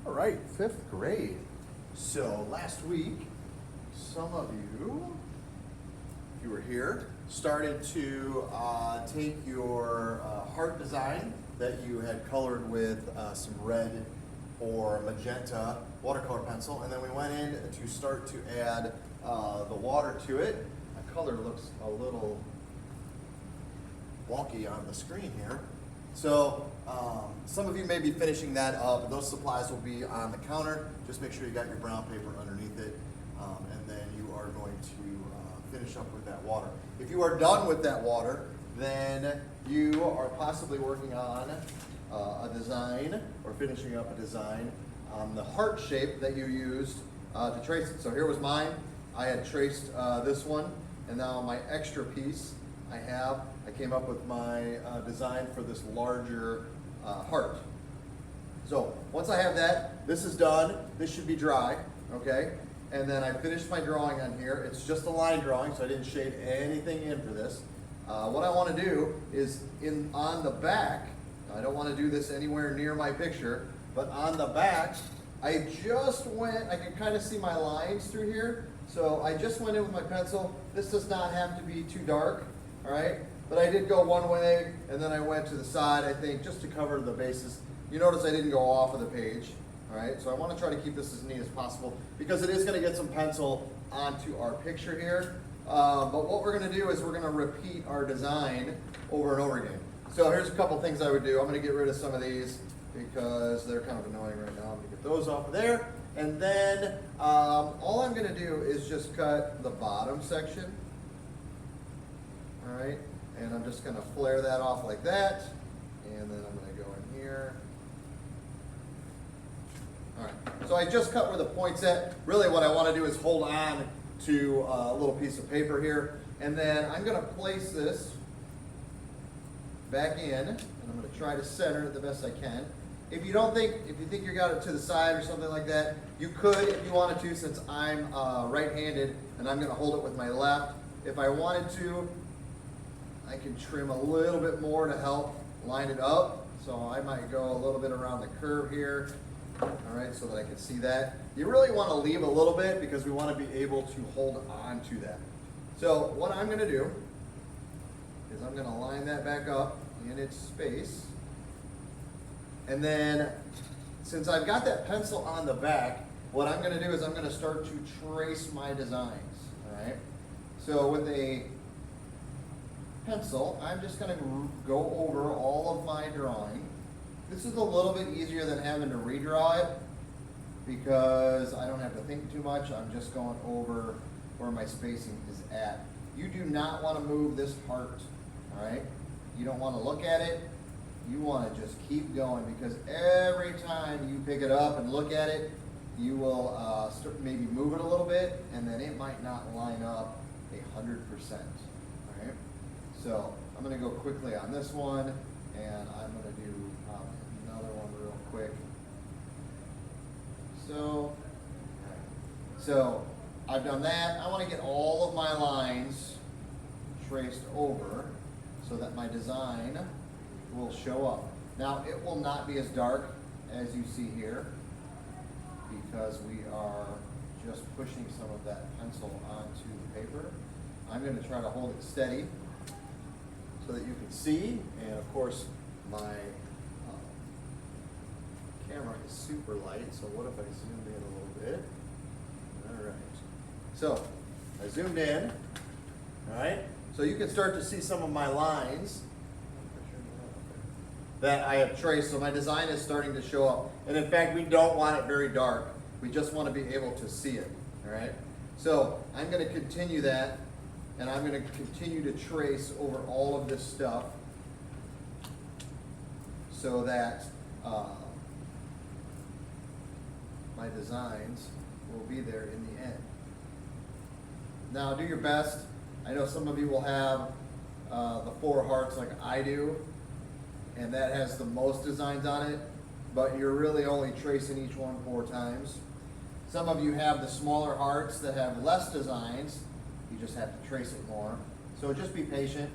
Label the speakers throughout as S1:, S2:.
S1: All right, fifth grade. So last week, some of you, if you were here, started to take your heart design that you had colored with some red or magenta watercolor pencil, and then we went in to start to add the water to it. The color looks a little wonky on the screen here. So some of you may be finishing that up. Those supplies will be on the counter. Just make sure you got your brown paper underneath it, and then you are going to finish up with that water. If you are done with that water, then you are possibly working on a design or finishing up a design on the heart shape that you used to trace it. So here was mine. I had traced this one, and now my extra piece I came up with my design for this larger heart. So once I have that, this is done. This should be dry, okay? And then I finished my drawing on here. It's just a line drawing, so I didn't shade anything in for this. What I want to do is on the back, I don't want to do this anywhere near my picture, but on the back, I can kind of see my lines through here. So I just went in with my pencil. This does not have to be too dark, all right? But I did go one way, and then I went to the side, I think, just to cover the bases. You notice I didn't go off of the page, all right? So I want to try to keep this as neat as possible because it is going to get some pencil onto our picture here. But what we're going to do is we're going to repeat our design over and over again. So here's a couple things I would do. I'm going to get rid of some of these because they're kind of annoying right now. I'm going to get those off of there. And then all I'm going to do is just cut the bottom section, all right? And I'm just going to flare that off like that. And then I'm going to go in here. All right, so I just cut where the point's at. Really what I want to do is hold on to a little piece of paper here. And then I'm going to place this back in. And I'm going to try to center it the best I can. If you think you got it to the side or something like that, you could if you wanted to, since I'm right-handed and I'm going to hold it with my left. If I wanted to, I can trim a little bit more to help line it up. So I might go a little bit around the curve here, all right, so that I can see that. You really want to leave a little bit because we want to be able to hold on to that. So what I'm going to do is I'm going to line that back up in its space. And then since I've got that pencil on the back, what I'm going to do is I'm going to start to trace my designs, all right? So with a pencil, I'm just going to go over all of my drawing. This is a little bit easier than having to redraw it because I don't have to think too much. I'm just going over where my spacing is at. You do not want to move this heart, all right? You don't want to look at it. You want to just keep going because every time you pick it up and look at it, you will maybe move it a little bit and then it might not line up 100%. So I'm going to go quickly on this one, and I'm going to do another one real quick. So I've done that. I want to get all of my lines traced over so that my design will show up. Now it will not be as dark as you see here because we are just pushing some of that pencil onto the paper. I'm going to try to hold it steady so that you can see, and of course my camera is super light, so what if I zoomed in a little bit? All right, so I zoomed in, all right? So you can start to see some of my lines that I have traced, so my design is starting to show up. And in fact, we don't want it very dark. We just want to be able to see it, all right? So I'm going to continue that. And I'm going to continue to trace over all of this stuff so that my designs will be there in the end. Now do your best. I know some of you will have the 4 hearts like I do, and that has the most designs on it, but you're really only tracing each one 4 times. Some of you have the smaller hearts that have less designs. You just have to trace it more. So just be patient.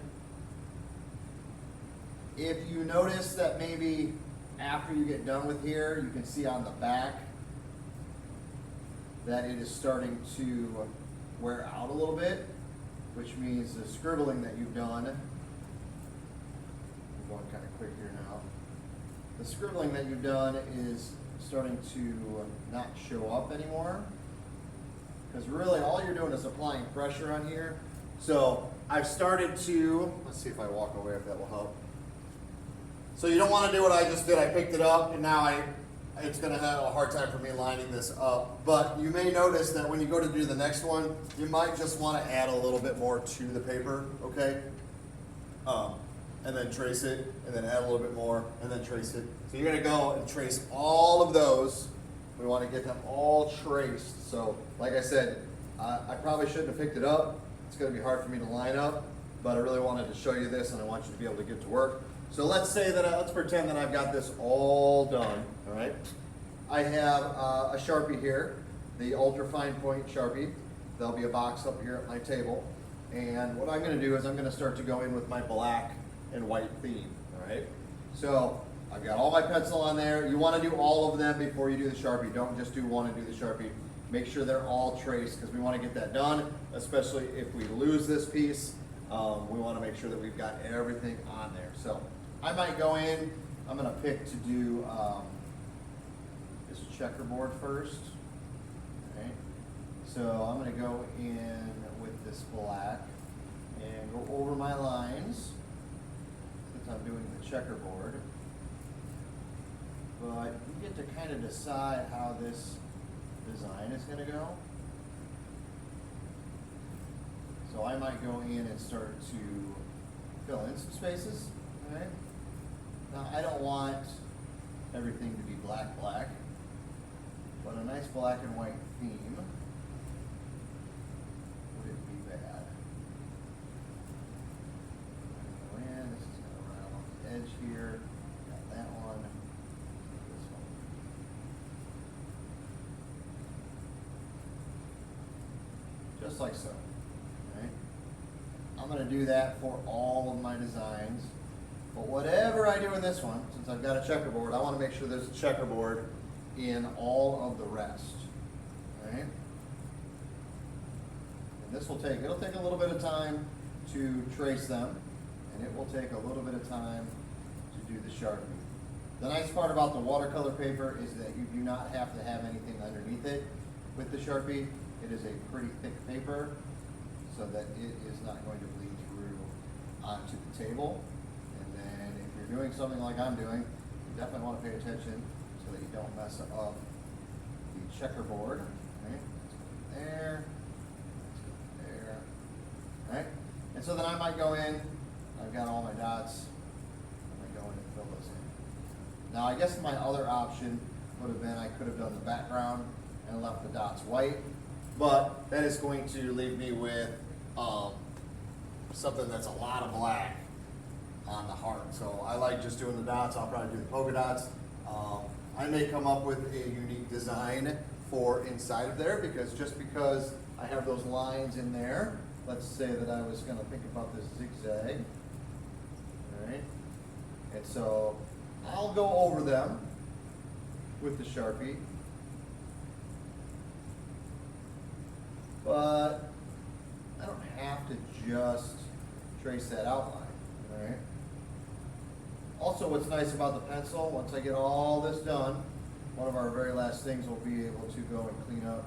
S1: If you notice that maybe after you get done with here, you can see on the back that it is starting to wear out a little bit, which means the scribbling that you've done, I'm going kind of quick here now, the scribbling that you've done is starting to not show up anymore, because really all you're doing is applying pressure on here. So I've started to, let's see if I walk away if that will help. So you don't want to do what I just did. I picked it up and now it's going to have a hard time for me lining this up. But you may notice that when you go to do the next one, you might just want to add a little bit more to the paper, okay? And then trace it, and then add a little bit more, and then trace it. So you're going to go and trace all of those. We want to get them all traced. So like I said, I probably shouldn't have picked it up. It's going to be hard for me to line up, but I really wanted to show you this, and I want you to be able to get to work. So let's say that, let's pretend that I've got this all done, all right? I have a Sharpie here, the Ultra Fine Point Sharpie. There'll be a box up here at my table. And what I'm going to do is I'm going to start to go in with my black and white theme, all right? So I've got all my pencil on there. You want to do all of them before you do the Sharpie. Don't just do one and do the Sharpie. Make sure they're all traced because we want to get that done, especially if we lose this piece. We want to make sure that we've got everything on there. So I might go in, I'm going to pick to do this checkerboard first. Okay. So I'm going to go in with this black and go over my lines since I'm doing the checkerboard. But you get to kind of decide how this design is going to go. So I might go in and start to fill in some spaces. Okay. Now I don't want everything to be black, but a nice black and white theme wouldn't be bad. Go in, this is going to run along the edge here. Got that one. This one. Just like so. Okay. I'm going to do that for all of my designs. But whatever I do in this one, since I've got a checkerboard, I want to make sure there's a checkerboard in all of the rest. All right? And this will take, it'll take a little bit of time to trace them, and it will take a little bit of time to do the Sharpie. The nice part about the watercolor paper is that you do not have to have anything underneath it with the Sharpie. It is a pretty thick paper, so that it is not going to bleed through onto the table. And if you're doing something like I'm doing, you definitely want to pay attention so that you don't mess up the checkerboard. Okay, let's go there, let's go there. All right, and so then I might go in, I've got all my dots, I might go in and fill those in. Now I guess my other option would have been I could have done the background and left the dots white, but that is going to leave me with something that's a lot of black on the heart. So I like just doing the dots. I'll probably do the polka dots. I may come up with a unique design for inside of there because I have those lines in there. Let's say that I was going to think about this zigzag. All right. And so I'll go over them with the Sharpie. But I don't have to just trace that outline. All right. Also, what's nice about the pencil, once I get all this done, one of our very last things will be able to go and clean up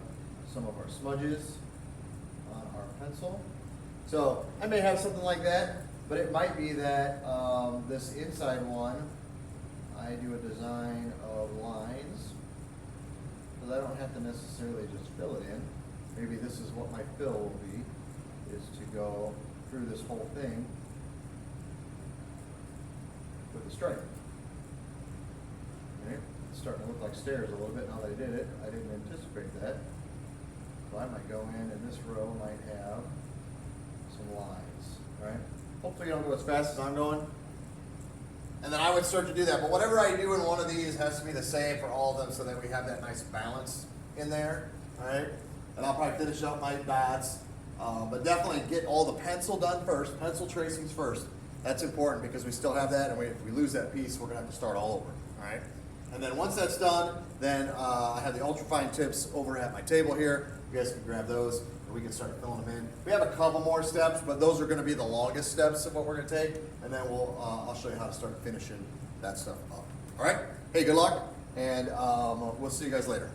S1: some of our smudges on our pencil. So I may have something like that, but it might be that this inside one, I do a design of lines, because I don't have to necessarily just fill it in. Maybe this is what my fill will be, is to go through this whole thing with a stripe. Okay. It's starting to look like stairs a little bit now that I did it. I didn't anticipate that. So I might go in and this row might have some lines, right? Hopefully you don't go as fast as I'm going. And then I would start to do that. But whatever I do in one of these has to be the same for all of them so that we have that nice balance in there, all right? And I'll probably finish up my dots. But definitely get all the pencil done first, pencil tracings first. That's important because we still have that, and if we lose that piece, we're going to have to start all over, all right? And then once that's done, then I have the ultrafine tips over at my table here. You guys can grab those, and we can start filling them in. We have a couple more steps, but those are going to be the longest steps of what we're going to take. And then I'll show you how to start finishing that stuff up. All right. Hey, good luck, and we'll see you guys later.